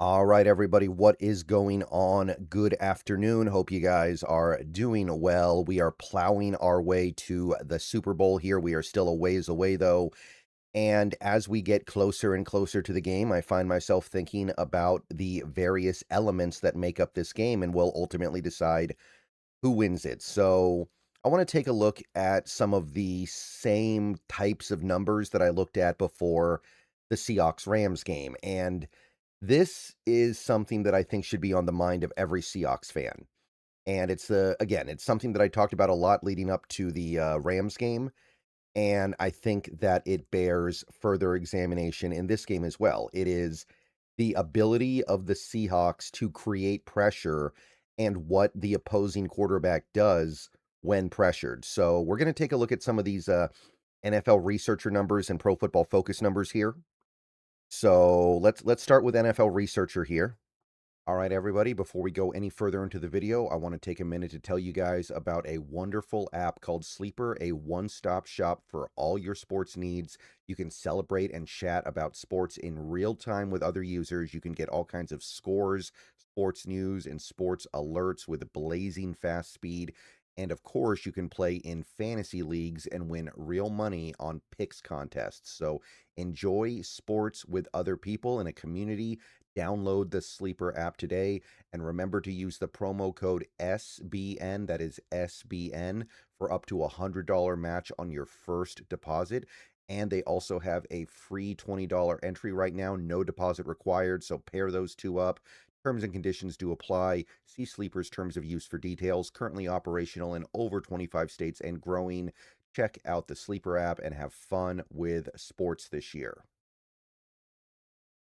All right, everybody, what is going on? Good afternoon. Hope you guys are doing well. We are plowing our way to the Super Bowl here. We are still a ways away, though. And as we get closer and closer to the game, I find myself thinking about the various elements that make up this game and will ultimately decide who wins it. So I want to take a look at some of the same types of numbers that I looked at before the Seahawks Rams game. And this is something that I think should be on the mind of every Seahawks fan. And it's something that I talked about a lot leading up to the Rams game. And I think that it bears further examination in this game as well. It is the ability of the Seahawks to create pressure and what the opposing quarterback does when pressured. So we're going to take a look at some of these NFL researcher numbers and Pro Football Focus numbers here. So let's start with NFL researcher here. All right, everybody, before we go any further into the video, I want to take a minute to tell you guys about a wonderful app called Sleeper, a one-stop shop for all your sports needs. You can celebrate and chat about sports in real time with other users. You can get all kinds of scores, sports news, and sports alerts with blazing fast speed. And of course, you can play in fantasy leagues and win real money on picks contests. So enjoy sports with other people in a community. Download the Sleeper app today and remember to use the promo code SBN, that is SBN, for up to $100 match on your first deposit. And they also have a free $20 entry right now, no deposit required. So pair those two up. Terms and conditions do apply. See Sleeper's terms of use for details. Currently operational in over 25 states and growing. Check out the Sleeper app and have fun with sports this year.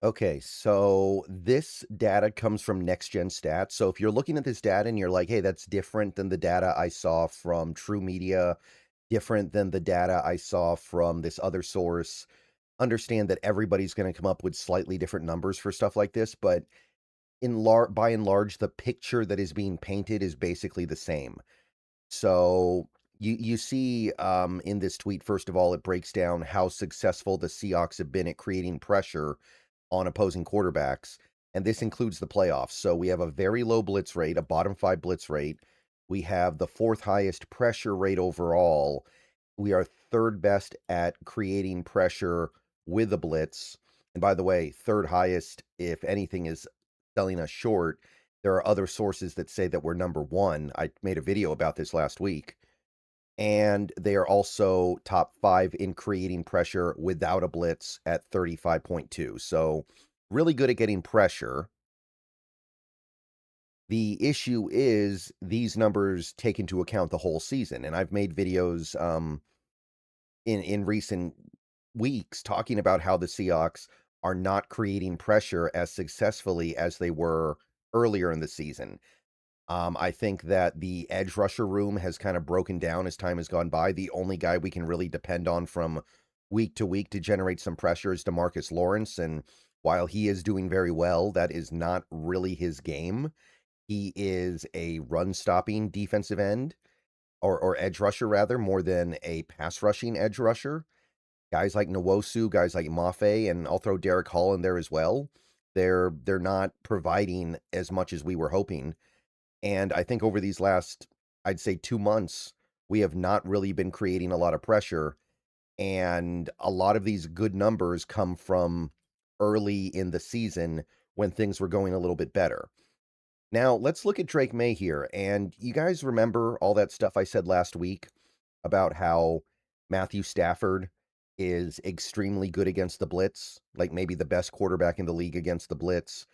Okay, so this data comes from Next Gen Stats. So if you're looking at this data and you're like, hey, that's different than the data I saw from True Media, different than the data I saw from this other source, understand that everybody's going to come up with slightly different numbers for stuff like this, but by and large, the picture that is being painted is basically the same. So you see in this tweet, first of all, it breaks down how successful the Seahawks have been at creating pressure on opposing quarterbacks, and this includes the playoffs. So we have a very low blitz rate, a bottom 5 blitz rate. We have the 4th highest pressure rate overall. We are 3rd best at creating pressure with a blitz. And by the way, 3rd highest, if anything, is selling us short. There are other sources that say that we're number 1. I made a video about this last week. And they are also top 5 in creating pressure without a blitz at 35.2. So really good at getting pressure. The issue is these numbers take into account the whole season. And I've made videos in recent weeks talking about how the Seahawks are not creating pressure as successfully as they were earlier in the season. I think that the edge rusher room has kind of broken down as time has gone by. The only guy we can really depend on from week to week to generate some pressure is DeMarcus Lawrence. And while he is doing very well, that is not really his game. He is a run stopping defensive end or edge rusher, rather, more than a pass rushing edge rusher. Guys like Nwosu, guys like Mafe, and I'll throw Derek Hall in there as well. They're not providing as much as we were hoping. And I think over these last, I'd say 2 months, we have not really been creating a lot of pressure. And a lot of these good numbers come from early in the season when things were going a little bit better. Now, let's look at Drake Maye here. And you guys remember all that stuff I said last week about how Matthew Stafford is extremely good against the blitz, like maybe the best quarterback in the league against the blitz,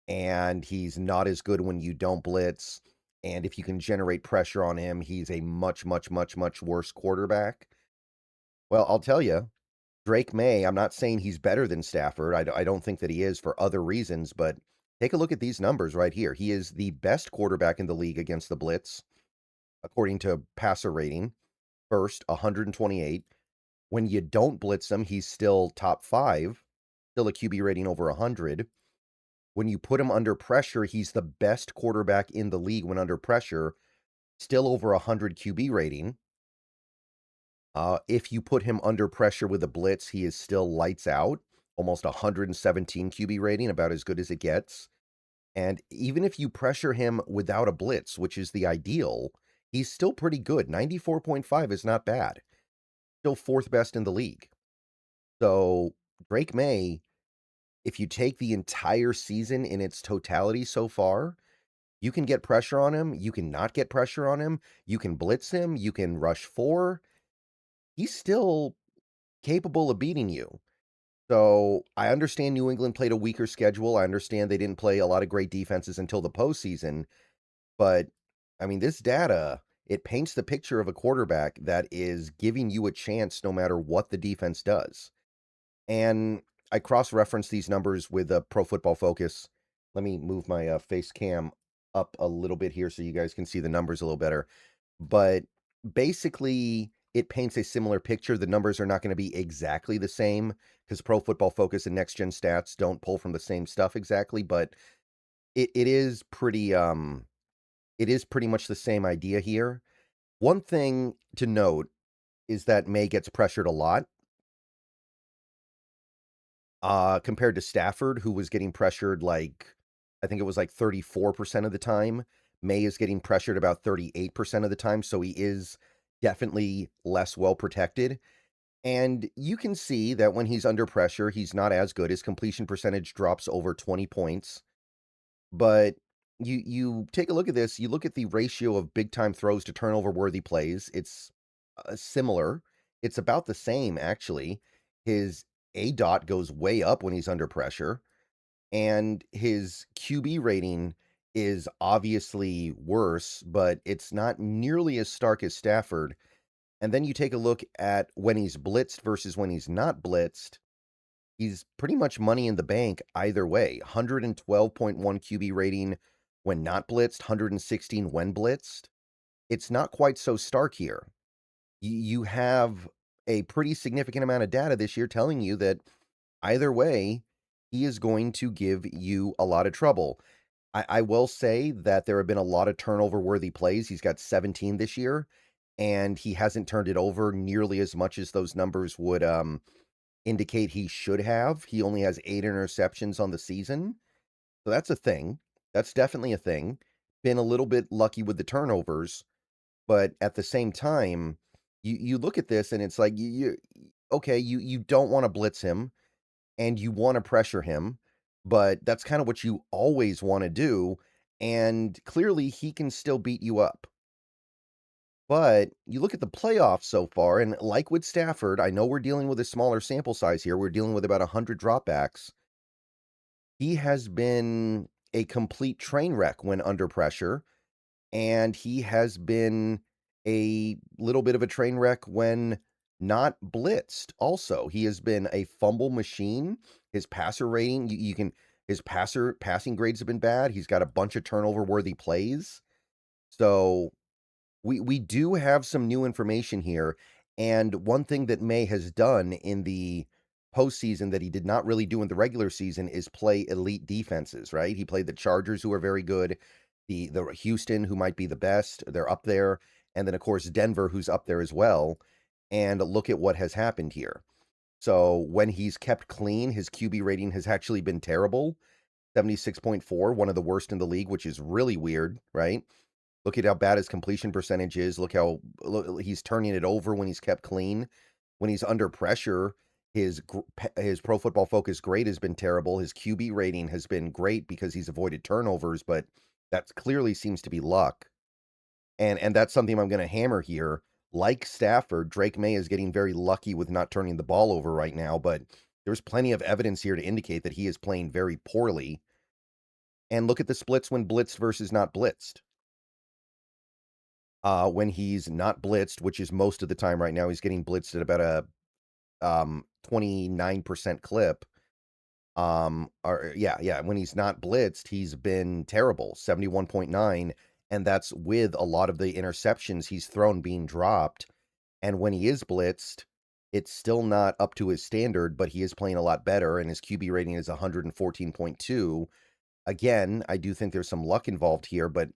and he's not as good when you don't blitz. And if you can generate pressure on him, he's a much, much, much, much worse quarterback. Well, I'll tell you, Drake Maye, I'm not saying he's better than Stafford. I don't think that he is for other reasons, but take a look at these numbers right here. He is the best quarterback in the league against the blitz, according to passer rating. First, 128. When you don't blitz him, he's still top 5, still a QB rating over 100. When you put him under pressure, he's the best quarterback in the league when under pressure, still over 100 QB rating. If you put him under pressure with a blitz, he is still lights out, almost 117 QB rating, about as good as it gets. And even if you pressure him without a blitz, which is the ideal, he's still pretty good. 94.5 is not bad. Still fourth best in the league. So Drake Maye, if you take the entire season in its totality so far, you can get pressure on him. You can not get pressure on him. You can blitz him. You can rush four. He's still capable of beating you. So I understand New England played a weaker schedule. I understand they didn't play a lot of great defenses until the postseason. But I mean, this data, it paints the picture of a quarterback that is giving you a chance no matter what the defense does. And I cross-reference these numbers with a Pro Football Focus. Let me move my face cam up a little bit here so you guys can see the numbers a little better. But basically, it paints a similar picture. The numbers are not going to be exactly the same because Pro Football Focus and Next Gen Stats don't pull from the same stuff exactly, but it is pretty it is pretty much the same idea here. One thing to note is that Maye gets pressured a lot. Compared to Stafford, who was getting pressured like, I think it was like 34% of the time. Maye is getting pressured about 38% of the time, so he is definitely less well protected. And you can see that when he's under pressure, he's not as good. His completion percentage drops over 20 points. But you take a look at this, you look at the ratio of big time throws to turnover worthy plays. It's similar. It's about the same actually. His A dot goes way up when he's under pressure, and his QB rating is obviously worse, but it's not nearly as stark as Stafford. And then you take a look at when he's blitzed versus when he's not blitzed. He's pretty much money in the bank either way. 112.1 QB rating when not blitzed, 116 when blitzed. It's not quite so stark here. You have a pretty significant amount of data this year telling you that either way, he is going to give you a lot of trouble. I will say that there have been a lot of turnover worthy plays. He's got 17 this year, and he hasn't turned it over nearly as much as those numbers would indicate he should have. He only has 8 interceptions on the season. So that's a thing. That's definitely a thing. Been a little bit lucky with the turnovers, but at the same time, you look at this and it's like okay, you don't want to blitz him and you want to pressure him, but that's kind of what you always want to do, and clearly he can still beat you up. But you look at the playoffs so far, and like with Stafford, I know we're dealing with a smaller sample size here. We're dealing with about 100 dropbacks. He has been a complete train wreck when under pressure, and he has been a little bit of a train wreck when not blitzed also. He has been a fumble machine. His passer rating, you can his passing grades have been bad. He's got a bunch of turnover worthy plays. So we do have some new information here, and one thing that Maye has done in the postseason that he did not really do in the regular season is play elite defenses, right? He played the Chargers, who are very good, the Houston, who might be the best, they're up there, and then of course Denver, who's up there as well. And look at what has happened here. So when he's kept clean, his QB rating has actually been terrible. 76.4, one of the worst in the league, which is really weird, right? Look at how bad his completion percentage is. He's turning it over when he's kept clean. When he's under pressure, his Pro Football Focus grade has been terrible. His QB rating has been great because he's avoided turnovers, but that clearly seems to be luck. And that's something I'm going to hammer here. Like Stafford, Drake Maye is getting very lucky with not turning the ball over right now, but there's plenty of evidence here to indicate that he is playing very poorly. And look at the splits when blitzed versus not blitzed. When he's not blitzed, which is most of the time right now, he's getting blitzed at about a 29% clip. When he's not blitzed, he's been terrible, 71.9, and that's with a lot of the interceptions he's thrown being dropped. And when he is blitzed, it's still not up to his standard, but he is playing a lot better, and his QB rating is 114.2. Again, I do think there's some luck involved here, but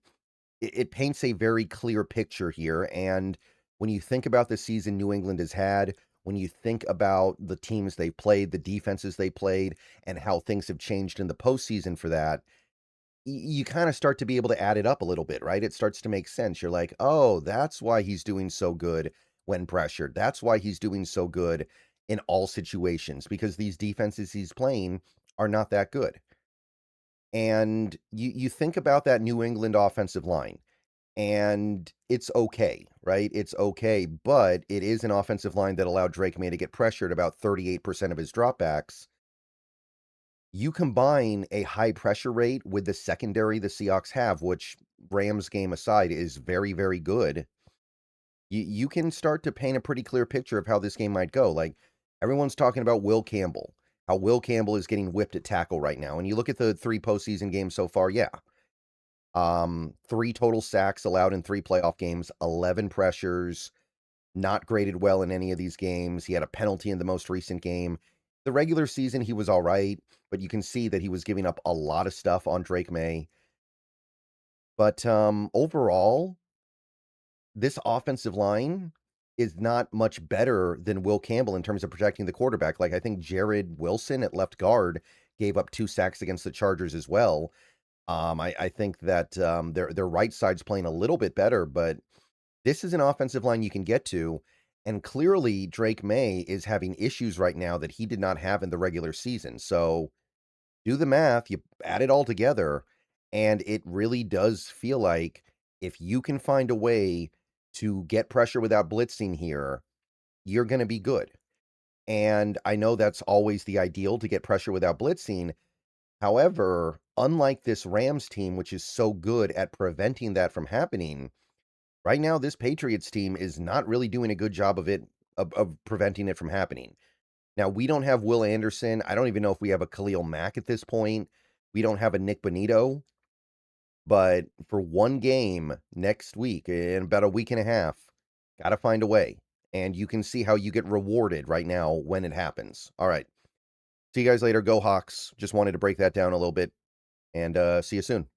it paints a very clear picture here. And when you think about the season New England has had, when you think about the teams they played, the defenses they played, and how things have changed in the postseason for that, you kind of start to be able to add it up a little bit, right? It starts to make sense. You're like, oh, that's why he's doing so good when pressured. That's why he's doing so good in all situations, because these defenses he's playing are not that good. And you think about that New England offensive line, and it's okay, right? It's okay, but it is an offensive line that allowed Drake Maye to get pressured about 38% of his dropbacks. You combine a high pressure rate with the secondary the Seahawks have, which, Rams game aside, is very, very good. You can start to paint a pretty clear picture of how this game might go. Like, everyone's talking about Will Campbell, how Will Campbell is getting whipped at tackle right now. And you look at the 3 postseason games so far, yeah. 3 total sacks allowed in 3 playoff games, 11 pressures, not graded well in any of these games. He had a penalty in the most recent game. The regular season, he was all right, but you can see that he was giving up a lot of stuff on Drake Maye. But overall, this offensive line is not much better than Will Campbell in terms of protecting the quarterback. Like, I think Jared Wilson at left guard gave up 2 sacks against the Chargers as well. I think that their right side's playing a little bit better, but this is an offensive line you can get to, and clearly Drake Maye is having issues right now that he did not have in the regular season. So do the math, you add it all together, and it really does feel like if you can find a way to get pressure without blitzing here, you're going to be good. And I know that's always the ideal, to get pressure without blitzing. However, unlike this Rams team, which is so good at preventing that from happening, right now this Patriots team is not really doing a good job of preventing it from happening. Now, we don't have Will Anderson. I don't even know if we have a Khalil Mack at this point. We don't have a Nick Bonito. But for one game next week, in about a week and a half, got to find a way. And you can see how you get rewarded right now when it happens. All right. See you guys later. Go Hawks. Just wanted to break that down a little bit. And see you soon.